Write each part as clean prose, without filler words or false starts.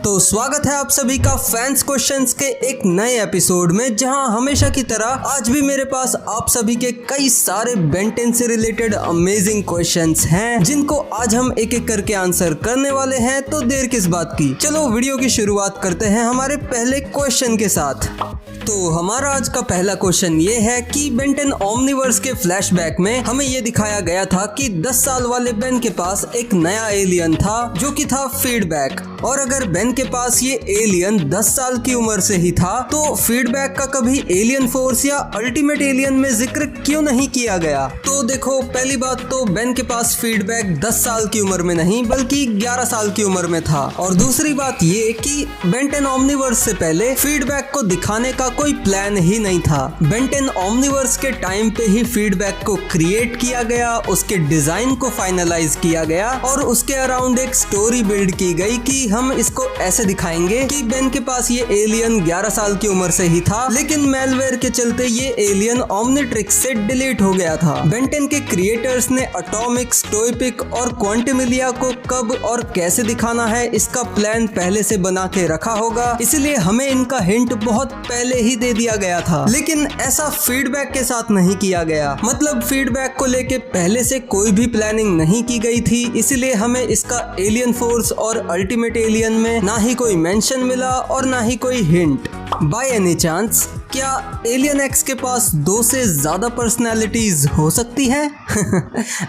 तो स्वागत है आप सभी का फैंस क्वेश्चंस के एक नए एपिसोड में, जहां हमेशा की तरह आज भी मेरे पास आप सभी के कई सारे बेन 10 से रिलेटेड अमेजिंग क्वेश्चंस हैं, जिनको आज हम एक एक करके आंसर करने वाले हैं। तो देर किस बात की, चलो वीडियो की शुरुआत करते हैं हमारे पहले क्वेश्चन के साथ। तो हमारा आज का पहला क्वेश्चन ये है कि बेन 10 ओमनीवर्स के फ्लैशबैक में हमें ये दिखाया गया था कि 10 साल वाले बेन के पास एक नया एलियन था जो कि था फीडबैक। और अगर बेन के पास ये एलियन 10 साल की उम्र से ही था, तो फीडबैक का कभी एलियन फोर्स या अल्टीमेट एलियन में जिक्र क्यों नहीं किया गया? तो देखो, पहली बात तो बेन के पास फीडबैक 10 साल की उम्र में नहीं बल्कि 11 साल की उम्र में था। और दूसरी बात ये कि बेन 10 ओमनीवर्स से पहले फीडबैक को दिखाने का कोई प्लान ही नहीं था। बेन 10 ओमनीवर्स के टाइम पे ही फीडबैक को क्रिएट किया गया, उसके डिजाइन को फाइनलाइज किया गया और उसके अराउंड एक स्टोरी बिल्ड की गई कि हम इसको ऐसे दिखाएंगे कि बेन के पास ये एलियन 11 साल की उम्र से ही था, लेकिन मेलवेयर के चलते ये एलियन ओमनिट्रिक्स से डिलीट हो गया था। बेन 10 के क्रिएटर्स ने एटॉमिक, स्टोइपिक और क्वांटिमिलिया को कब और कैसे दिखाना है इसका प्लान पहले से बना के रखा होगा, इसलिए हमें इनका हिंट बहुत पहले ही दे दिया गया था। लेकिन ऐसा फीडबैक के साथ नहीं किया गया, मतलब फीडबैक को लेके पहले से कोई भी प्लानिंग नहीं की गई थी, इसलिए हमें इसका एलियन फोर्स और अल्टीमेट एलियन में ना ही कोई मेंशन मिला और ना ही कोई हिंट। बाय एनी चांस क्या एलियन एक्स के पास 2 से ज्यादा पर्सनैलिटीज हो सकती है?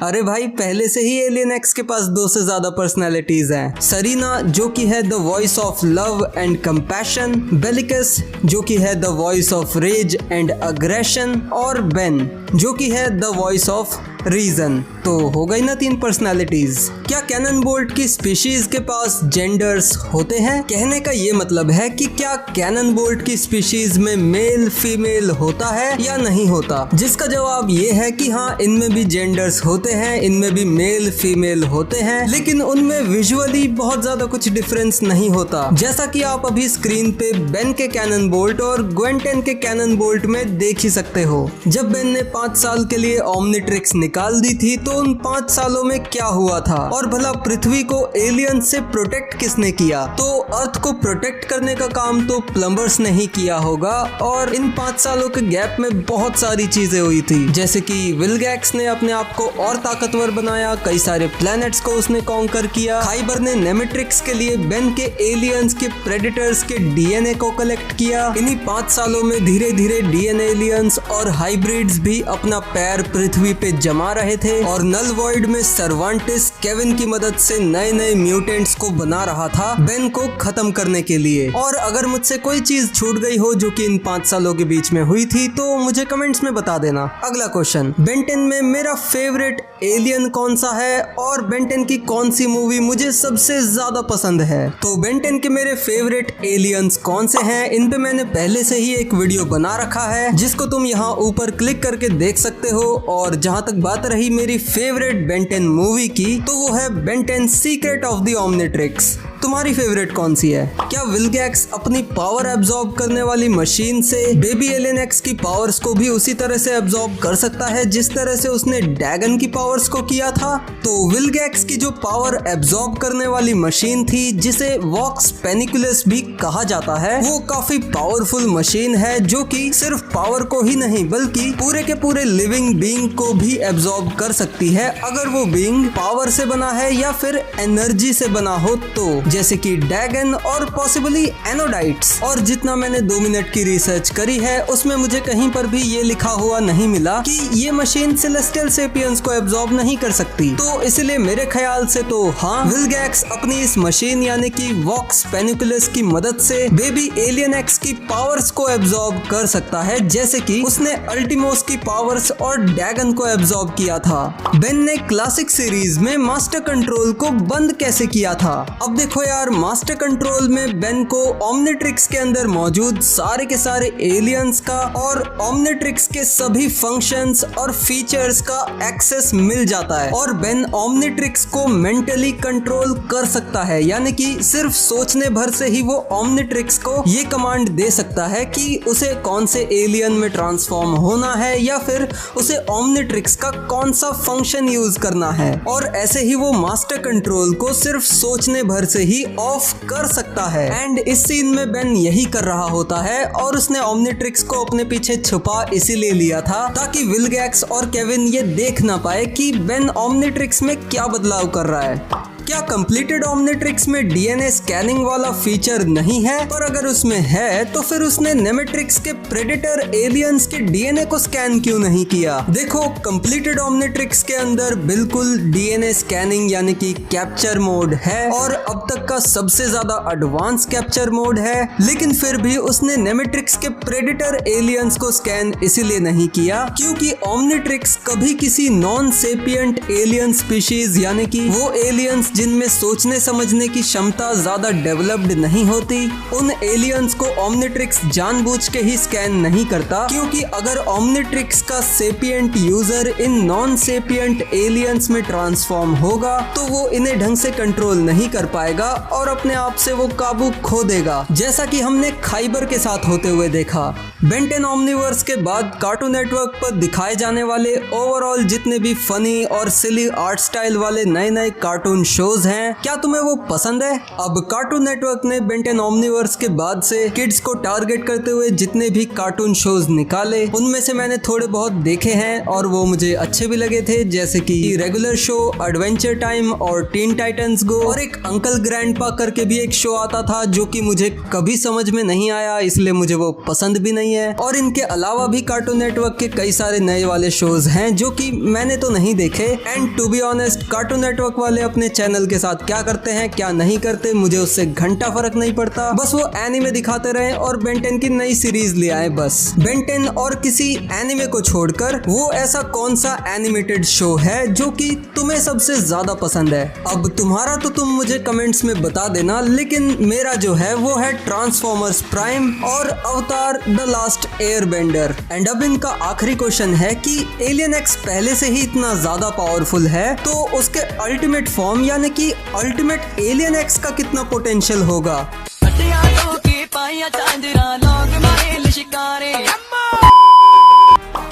अरे भाई, पहले से ही एलियन एक्स के पास 2 से ज्यादा पर्सनैलिटीज हैं। सरीना जो कि है the voice of love and compassion, Bellicus जो कि है the voice of rage and aggression, और बेन जो कि है द वॉइस ऑफ रीजन। तो हो गई ना 3 पर्सनैलिटीज। क्या कैनन बोल्ट की स्पीशीज के पास जेंडर्स होते हैं? कहने का ये मतलब है कि क्या कैनन बोल्ट की स्पीशीज में मेल फीमेल होता है या नहीं होता? जिसका जवाब ये है कि हाँ, इनमें भी जेंडर्स होते हैं, इनमें भी मेल फीमेल होते हैं, लेकिन उनमें विजुअली बहुत ज्यादा कुछ डिफरेंस नहीं होता। जैसा कि आप अभी स्क्रीन पे बेन के कैनन बोल्ट और ग्वेन 10 के कैनन बोल्ट में देख ही सकते हो। जब बेन ने 5 साल के लिए ओमनिट्रिक्स निकाल दी थी, तो उन 5 सालों में क्या हुआ था? और भला पृथ्वी को एलियन से प्रोटेक्ट किसने किया? तो अर्थ को प्रोटेक्ट करने का काम तो प्लम्बर्स ने ही किया होगा। और इन 5 सालों के गैप में बहुत सारी चीजें हुई थी, जैसे कि विल्गैक्स ने अपने आप को और ताकतवर बनाया, कई सारे प्लैनेट्स को उसने कॉन्कर किया, खाइबर ने नेमेट्रिक्स के लिए बेन के एलियंस के प्रेडेटर्स के डीएनए को कलेक्ट किया। इन्हीं 5 सालों में धीरे धीरे डीएनए एलियंस और हाइब्रिड्स भी अपना पैर पृथ्वी पे जमा रहे थे, और नल वॉइड में सर्वांटिस केविन की मदद से नए नए म्यूटेंट्स को बना रहा था बेन को खत्म करने के लिए। और अगर मुझसे कोई चीज छूट गई हो जो कि इन 5 सालों के बीच में हुई थी, तो मुझे कमेंट्स में बता देना। अगला क्वेश्चन, बेन 10 में मेरा फेवरेट एलियन कौन सा है और बेन 10 की कौन सी मूवी मुझे सबसे ज्यादा पसंद है? तो बेन 10 के मेरे फेवरेट एलियंस कौन से हैं, इन पे मैंने पहले से ही एक वीडियो बना रखा है, जिसको तुम यहाँ ऊपर क्लिक करके देख सकते हो। और जहां तक बात रही मेरी फेवरेट बेन 10 मूवी की, तो वो है Ben 10 secret of the Omnitrix. तुम्हारी फेवरेट कौन सी है? क्या विल्गैक्स अपनी पावर एब्जॉर्ब करने वाली मशीन से बेबी एलियन एक्स की पावर्स को भी उसी तरह से एब्जॉर्ब कर सकता है जिस तरह से उसने डैगन की पावर्स को किया था? तो विल्गैक्स की जो पावर एब्जॉर्ब करने वाली मशीन थी, जिसे वॉक्स पेनिकुलस भी कहा जाता है, वो काफी पावरफुल मशीन है, जो कि सिर्फ पावर को ही नहीं बल्कि पूरे के पूरे लिविंग बीइंग को भी एब्जॉर्ब कर सकती है, अगर वो बीइंग पावर से बना है या फिर एनर्जी से बना हो तो, जैसे कि डैगन और पॉसिबली एनोडाइट्स। और जितना मैंने 2 मिनट की रिसर्च करी है, उसमें मुझे कहीं पर भी ये लिखा हुआ नहीं मिला कि ये मशीन सेलेस्टियल सेपियंस को एब्जॉर्ब नहीं कर सकती। तो इसलिए मेरे ख्याल से तो हाँ, विल्गैक्स अपनी इस मशीन यानी कि वॉक्स पेनिकुलस की मदद से बेबी एलियन एक्स की पावर्स को एब्जॉर्ब कर सकता है, जैसे कि उसने अल्टीमोस की पावर्स और डैगन को एब्जॉर्ब किया था। बेन ने क्लासिक सीरीज में मास्टर कंट्रोल को बंद कैसे किया था? अब देखो यार, मास्टर कंट्रोल में बेन को ओमनिट्रिक्स के अंदर मौजूद सारे के सारे एलियंस का और ओमनिट्रिक्स के सभी फंक्शंस और फीचर्स का एक्सेस मिल जाता है, और बेन ओमनिट्रिक्स को मेंटली कंट्रोल कर सकता है, यानी कि सिर्फ सोचने भर से ही वो ओमनिट्रिक्स को ये कमांड दे सकता है कि उसे कौन से एलियन में ट्रांसफॉर्म होना है या फिर उसे ओमनिट्रिक्स का कौन सा फंक्शन यूज करना है। और ऐसे ही वो मास्टर कंट्रोल को सिर्फ सोचने भर से ही ऑफ कर सकता है। एंड इस सीन में बेन यही कर रहा होता है और उसने ओमनिट्रिक्स को अपने पीछे छुपा इसीलिए लिया था ताकि विल्गैक्स और केविन ये देख ना पाए कि बेन ओमनिट्रिक्स में क्या बदलाव कर रहा है। क्या कंप्लीटेड ओमनिट्रिक्स में डीएनए स्कैनिंग वाला फीचर नहीं है? पर अगर उसमें है तो फिर उसने नेमेट्रिक्स के प्रेडेटर एलियंस के डीएनए को स्कैन क्यों नहीं किया? देखो, कंप्लीटेड ओमनिट्रिक्स के अंदर बिल्कुल डीएनए स्कैनिंग यानी कि कैप्चर मोड है और अब तक का सबसे ज्यादा एडवांस कैप्चर मोड है, लेकिन फिर भी उसने नेमेट्रिक्स के प्रेडेटर एलियंस को स्कैन इसीलिए नहीं किया क्योंकि ओमनिट्रिक्स कभी किसी नॉन सेपिएंट एलियन स्पीशीज यानी कि वो एलियंस जिनमें सोचने समझने की क्षमता ज्यादा डेवलप्ड नहीं होती, उन एलियंस को ओमनिट्रिक्स जानबूझ के ही स्कैन नहीं करता क्योंकि अगर ओमनिट्रिक्स का सेपिएंट यूजर इन नॉन सेपिएंट एलियंस में ट्रांसफॉर्म होगा तो वो इन्हें ढंग से कंट्रोल नहीं कर पाएगा और अपने आप से वो काबू खो देगा, जैसा कि हमने खाइबर के साथ होते हुए देखा। बेन 10 ओमनिवर्स के बाद कार्टून नेटवर्क पर दिखाए जाने वाले ओवरऑल जितने भी फनी और सिली आर्ट स्टाइल वाले नए नए कार्टून शोज हैं, क्या तुम्हें वो पसंद है? अब कार्टून नेटवर्क ने बेन 10 ओमनिवर्स के बाद से किड्स को टारगेट करते हुए जितने भी कार्टून शोज निकाले उनमें से मैंने थोड़े बहुत देखे हैं और वो मुझे अच्छे भी लगे थे, जैसे कि रेगुलर शो, एडवेंचर टाइम और टीन टाइटंस गो, और एक अंकल ग्रैंडपा करके भी एक शो आता था जो कि मुझे कभी समझ में नहीं आया, इसलिए मुझे वो पसंद भी नहीं है। और इनके अलावा भी कार्टून नेटवर्क के कई सारे नए वाले शोज हैं जो कि मैंने तो नहीं देखे। And to be honest, Cartoon Network वाले अपने चैनल के साथ क्या करते हैं क्या नहीं करते मुझे उससे घंटा फर्क नहीं पड़ता, बस वो एनिमे दिखाते रहे और बेन 10 की नई सीरीज ले आए बस। बेन 10 और किसी एनिमे को छोड़कर वो ऐसा कौन सा एनिमेटेड शो है जो कि तुम्हें सबसे ज्यादा पसंद है? अब तुम्हारा तो तुम मुझे कमेंट्स में बता देना, लेकिन मेरा जो है वो है ट्रांसफॉर्मर्स प्राइम और अवतार द लास्ट एयरबेंडर। एंड अब इनका आखिरी क्वेश्चन है कि एलियन एक्स पहले से ही इतना ज्यादा पावरफुल है तो उसके अल्टीमेट फॉर्म यानी कि अल्टीमेट एलियन एक्स का कितना पोटेंशियल होगा?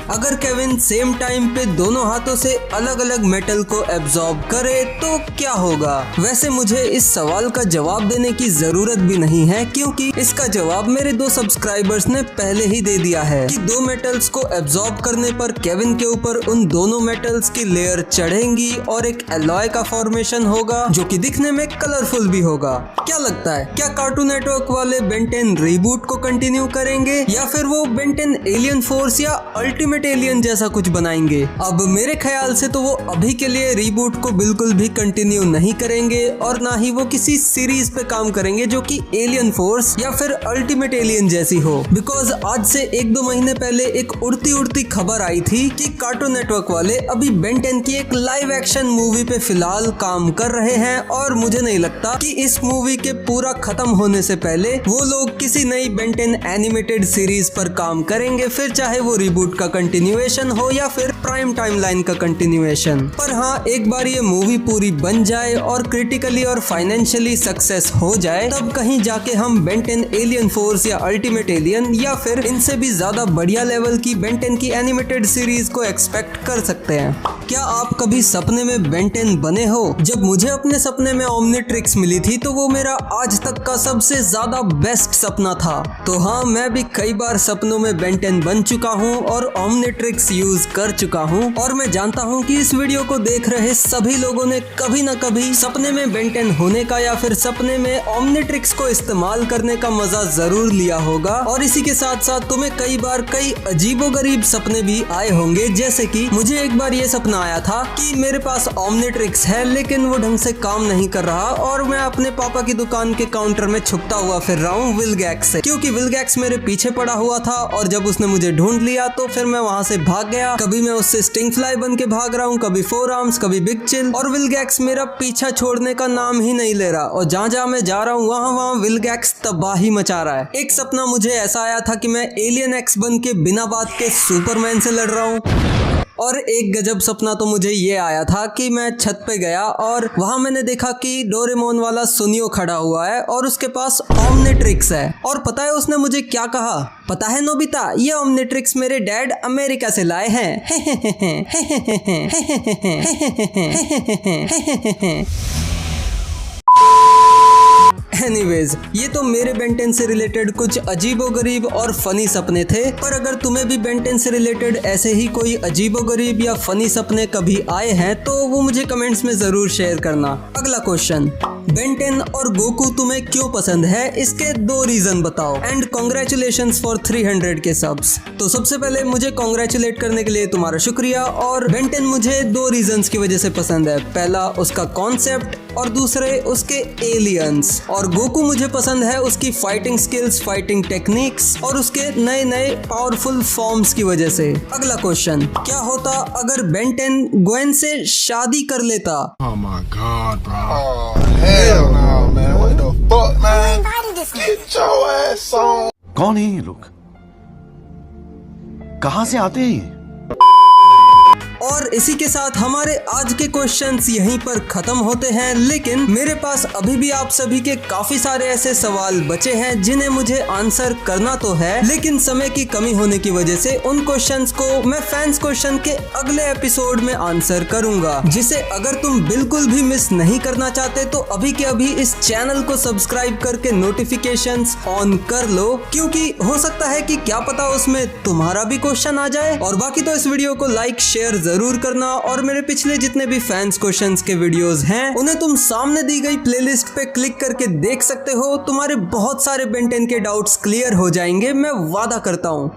अगर केविन सेम टाइम पे दोनों हाथों से अलग अलग मेटल को एब्जॉर्ब करे तो क्या होगा? वैसे मुझे इस सवाल का जवाब देने की जरूरत भी नहीं है क्योंकि इसका जवाब मेरे 2 सब्सक्राइबर्स ने पहले ही दे दिया है कि 2 मेटल्स को एब्जॉर्ब करने पर केविन के ऊपर उन दोनों मेटल्स की लेयर चढ़ेंगी और एक एलॉय का फॉर्मेशन होगा जो कि दिखने में कलरफुल भी होगा। क्या लगता है, क्या कार्टून नेटवर्क वाले बेन 10 रीबूट को कंटिन्यू करेंगे या फिर वो बेन 10 एलियन फोर्स या अल्टीमेट एलियन जैसा कुछ बनाएंगे? अब मेरे ख्याल से तो वो अभी के लिए रीबूट को बिल्कुल भी कंटिन्यू नहीं करेंगे और ना ही वो किसी सीरीज पे काम करेंगे जो कि एलियन फोर्स या फिर अल्टीमेट एलियन जैसी हो। बिकॉज आज से 1-2 महीने पहले एक उड़ती उड़ती खबर आई थी कि कार्टून नेटवर्क वाले अभी बेन 10 की एक लाइव एक्शन मूवी पे फिलहाल काम कर रहे हैं और मुझे नहीं लगता कि इस मूवी के पूरा खत्म होने से पहले वो लोग किसी नई बेन 10 एनिमेटेड सीरीज पर काम करेंगे, फिर चाहे वो रीबूट का कंटिन्यूएशन हो या फिर प्राइम टाइमलाइन का कंटिन्यूएशन। पर हाँ, एक बार ये मूवी पूरी बन जाए और क्रिटिकली और फाइनेंशियली सक्सेस हो जाए तब कहीं जाके हम बेन 10 एलियन फोर्स या अल्टीमेट एलियन या फिर इनसे भी ज्यादा बढ़िया लेवल की बेन 10 की एनिमेटेड सीरीज को एक्सपेक्ट कर सकते हैं। क्या आप कभी सपने में बेन 10 बने हो? जब मुझे अपने सपने में ओमनिट्रिक्स मिली थी तो वो मेरा आज तक का सबसे ज्यादा बेस्ट सपना था। तो हाँ, मैं भी कई बार सपनों में बेन 10 बन चुका हूँ और ओमनिट्रिक्स यूज कर चुका हूँ और मैं जानता हूँ कि इस वीडियो को देख रहे सभी लोगों ने कभी न कभी सपने में बेन 10 होने का या फिर सपने में ओमनिट्रिक्स को इस्तेमाल करने का मजा जरूर लिया होगा। और इसी के साथ साथ तुम्हें कई बार कई अजीबोगरीब सपने भी आए होंगे, जैसे कि मुझे एक बार ये सपना आया था कि मेरे पास ओमनिट्रिक्स है लेकिन वो ढंग से काम नहीं कर रहा और मैं अपने पापा की दुकान के काउंटर में छुपता हुआ फिर रहा हूँ विल्गैक्स से, क्योंकि विल्गैक्स मेरे पीछे पड़ा हुआ था और जब उसने मुझे ढूंढ लिया तो फिर मैं वहाँ से भाग गया। कभी मैं उससे स्टिंग फ्लाई बन के भाग रहा हूँ, कभी 4 आर्म्स, कभी बिग चिल, और विल्गैक्स मेरा पीछा छोड़ने का नाम ही नहीं ले रहा और जहाँ जहाँ मैं जा रहा हूँ वहाँ विल्गैक्स तबाही मचा रहा है। एक सपना मुझे ऐसा आया था कि मैं एलियन एक्स बन के बिना बात के सुपरमैन से लड़ रहा हूँ। और एक गजब सपना तो मुझे ये आया था कि मैं छत पे गया और वहां मैंने देखा कि डोरेमोन वाला सुनियो खड़ा हुआ है और उसके पास ओमनिट्रिक्स है। और पता है उसने मुझे क्या कहा? पता है नोबिता, ये ओमनिट्रिक्स मेरे डैड अमेरिका से लाए हैं। एनीवेज, ये तो मेरे बेंटेन से रिलेटेड कुछ अजीबोगरीब और फनी सपने थे, पर अगर तुम्हें भी बेंटेन से रिलेटेड ऐसे ही कोई अजीबोगरीब या फनी सपने कभी आए हैं तो वो मुझे कमेंट्स में जरूर शेयर करना। अगला क्वेश्चन, बेंटेन और गोकू तुम्हें क्यों पसंद है, इसके 2 रीजन बताओ and congratulations for 300 K subs. तो सबसे पहले मुझे कॉन्ग्रेचुलेट करने के लिए तुम्हारा शुक्रिया। और बेंटेन मुझे 2 रीजंस की वजह से पसंद है, पहला उसका कॉन्सेप्ट और दूसरे उसके एलियंस। और गोकू मुझे पसंद है उसकी फाइटिंग स्किल्स, फाइटिंग टेक्निक्स और उसके नए नए पावरफुल फॉर्म्स की वजह से। अगला क्वेश्चन, क्या होता अगर बेंटेन ग्वेन से शादी कर लेता? Oh my God, bro. Oh, hell no, man. What the fuck, man? Get your ass on. कौन है ये लोग? कहां से आते हैं ये? और इसी के साथ हमारे आज के क्वेश्चंस यहीं पर खत्म होते हैं, लेकिन मेरे पास अभी भी आप सभी के काफी सारे ऐसे सवाल बचे हैं जिन्हें मुझे आंसर करना तो है, लेकिन समय की कमी होने की वजह से उन क्वेश्चंस को मैं फैंस क्वेश्चन के अगले एपिसोड में आंसर करूंगा, जिसे अगर तुम बिल्कुल भी मिस नहीं करना चाहते तो अभी के अभी इस चैनल को सब्सक्राइब करके नोटिफिकेशंस ऑन कर लो, क्योंकि हो सकता है कि क्या पता उसमें तुम्हारा भी क्वेश्चन आ जाए। और बाकी तो इस वीडियो को लाइक शेयर जरूर करना, और मेरे पिछले जितने भी फैंस क्वेश्चंस के वीडियोस हैं उन्हें तुम सामने दी गई प्लेलिस्ट पे क्लिक करके देख सकते हो। तुम्हारे बहुत सारे बेंटेन के डाउट्स क्लियर हो जाएंगे, मैं वादा करता हूँ।